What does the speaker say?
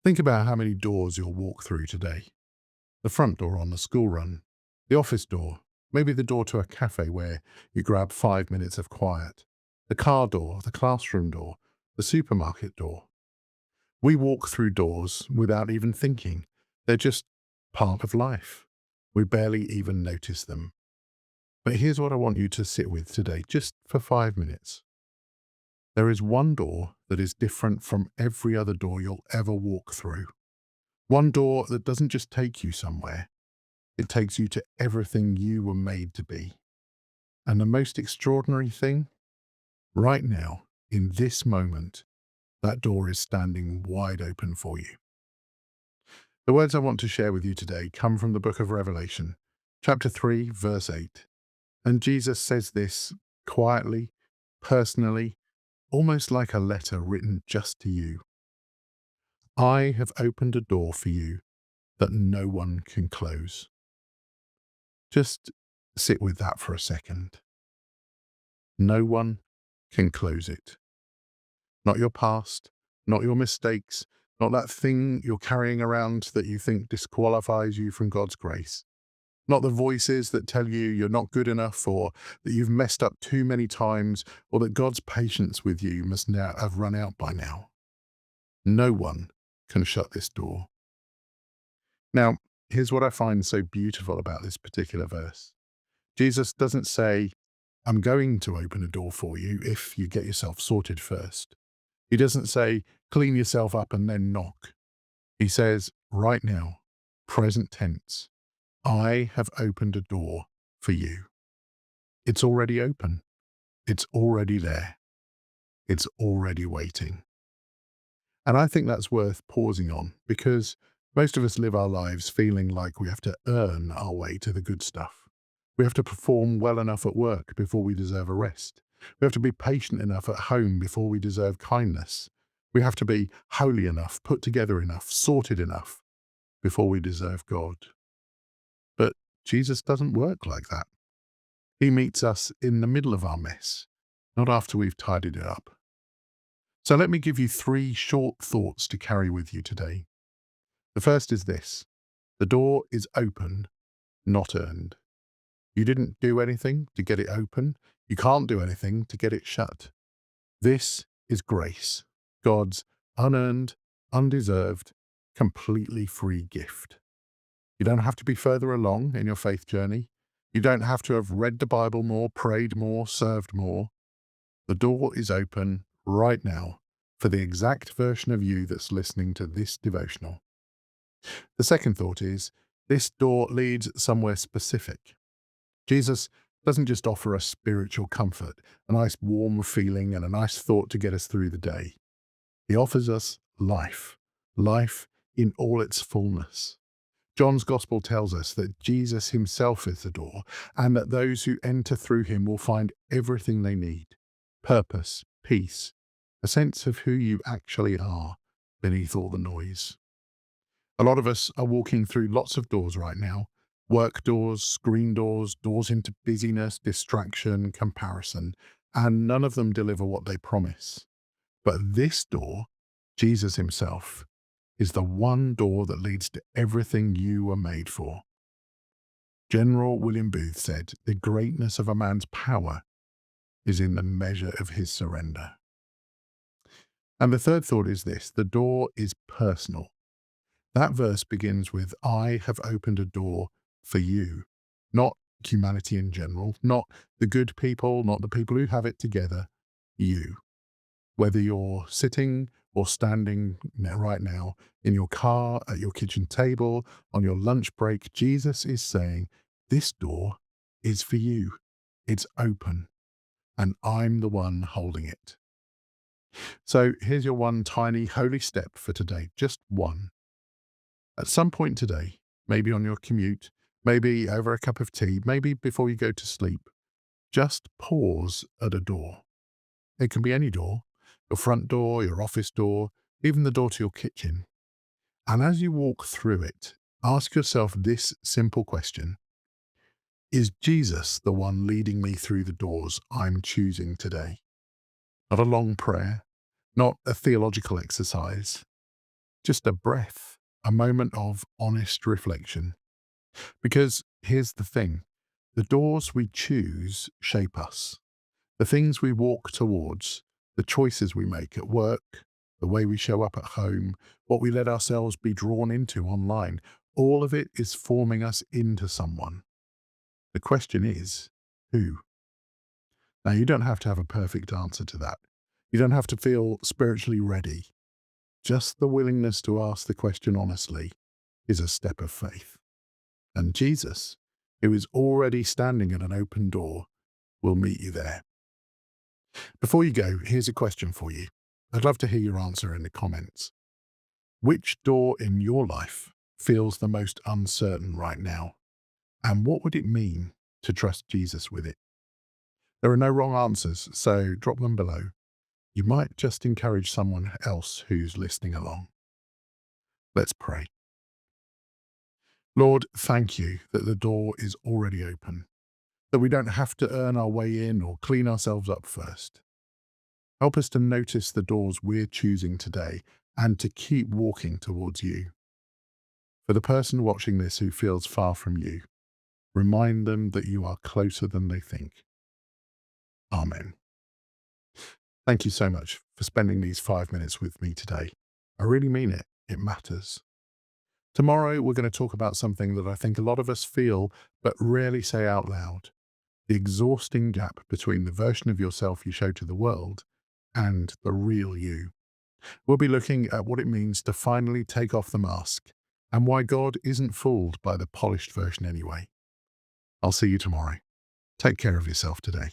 Think about how many doors you'll walk through today. The front door on the school run, the office door, maybe the door to a cafe where you grab 5 minutes of quiet, the car door, the classroom door, the supermarket door. We walk through doors without even thinking. They're just part of life. We barely even notice them. But here's what I want you to sit with today, just for 5 minutes. There is one door that is different from every other door you'll ever walk through. One door that doesn't just take you somewhere, it takes you to everything you were made to be. And the most extraordinary thing, right now, in this moment, that door is standing wide open for you. The words I want to share with you today come from the book of Revelation, chapter 3, verse 8. And Jesus says this quietly, personally, almost like a letter written just to you. I have opened a door for you that no one can close. Just sit with that for a second. No one can close it. Not your past, not your mistakes, not that thing you're carrying around that you think disqualifies you from God's grace. Not the voices that tell you you're not good enough or that you've messed up too many times or that God's patience with you must now have run out by now. No one can shut this door. Now, here's what I find so beautiful about this particular verse. Jesus doesn't say, I'm going to open a door for you if you get yourself sorted first. He doesn't say, clean yourself up and then knock. He says, right now, present tense, I have opened a door for you. It's already open. It's already there. It's already waiting. And I think that's worth pausing on because most of us live our lives feeling like we have to earn our way to the good stuff. We have to perform well enough at work before we deserve a rest. We have to be patient enough at home before we deserve kindness. We have to be holy enough, put together enough, sorted enough before we deserve God. But Jesus doesn't work like that. He meets us in the middle of our mess, not after we've tidied it up. So let me give you 3 short thoughts to carry with you today. The first is this: the door is open, not earned. You didn't do anything to get it open. You can't do anything to get it shut. This is grace, God's unearned, undeserved, completely free gift. You don't have to be further along in your faith journey. You don't have to have read the Bible more, prayed more, served more. The door is open right now for the exact version of you that's listening to this devotional. The second thought is, this door leads somewhere specific. Jesus doesn't just offer us spiritual comfort, a nice warm feeling and a nice thought to get us through the day. He offers us life, life in all its fullness. John's Gospel tells us that Jesus himself is the door, and that those who enter through him will find everything they need: purpose, peace, a sense of who you actually are beneath all the noise. A lot of us are walking through lots of doors right now: work doors, screen doors, doors into busyness, distraction, comparison, and none of them deliver what they promise. But this door, Jesus himself, is the one door that leads to everything you were made for. General William Booth said, the greatness of a man's power is in the measure of his surrender. And the third thought is this: the door is personal. That verse begins with, I have opened a door for you, not humanity in general, not the good people, not the people who have it together, you. Whether you're sitting or standing right now in your car, at your kitchen table, on your lunch break, Jesus is saying, this door is for you. It's open, and I'm the one holding it. So here's your one tiny holy step for today, just one. At some point today, maybe on your commute, maybe over a cup of tea, maybe before you go to sleep, just pause at a door. It can be any door: your front door, your office door, even the door to your kitchen. And as you walk through it, ask yourself this simple question: is Jesus the one leading me through the doors I'm choosing today? Not a long prayer, not a theological exercise, just a breath, a moment of honest reflection. Because here's the thing, the doors we choose shape us. The things we walk towards, the choices we make at work, the way we show up at home, what we let ourselves be drawn into online, all of it is forming us into someone. The question is, who? Now, you don't have to have a perfect answer to that. You don't have to feel spiritually ready. Just the willingness to ask the question honestly is a step of faith. And Jesus, who is already standing at an open door, will meet you there. Before you go, here's a question for you. I'd love to hear your answer in the comments. Which door in your life feels the most uncertain right now? And what would it mean to trust Jesus with it? There are no wrong answers, so drop them below. You might just encourage someone else who's listening along. Let's pray. Lord, thank you that the door is already open, that we don't have to earn our way in or clean ourselves up first. Help us to notice the doors we're choosing today and to keep walking towards you. For the person watching this who feels far from you, remind them that you are closer than they think. Amen. Thank you so much for spending these 5 minutes with me today. I really mean it. It matters. Tomorrow, we're going to talk about something that I think a lot of us feel but rarely say out loud: the exhausting gap between the version of yourself you show to the world and the real you. We'll be looking at what it means to finally take off the mask and why God isn't fooled by the polished version anyway. I'll see you tomorrow. Take care of yourself today.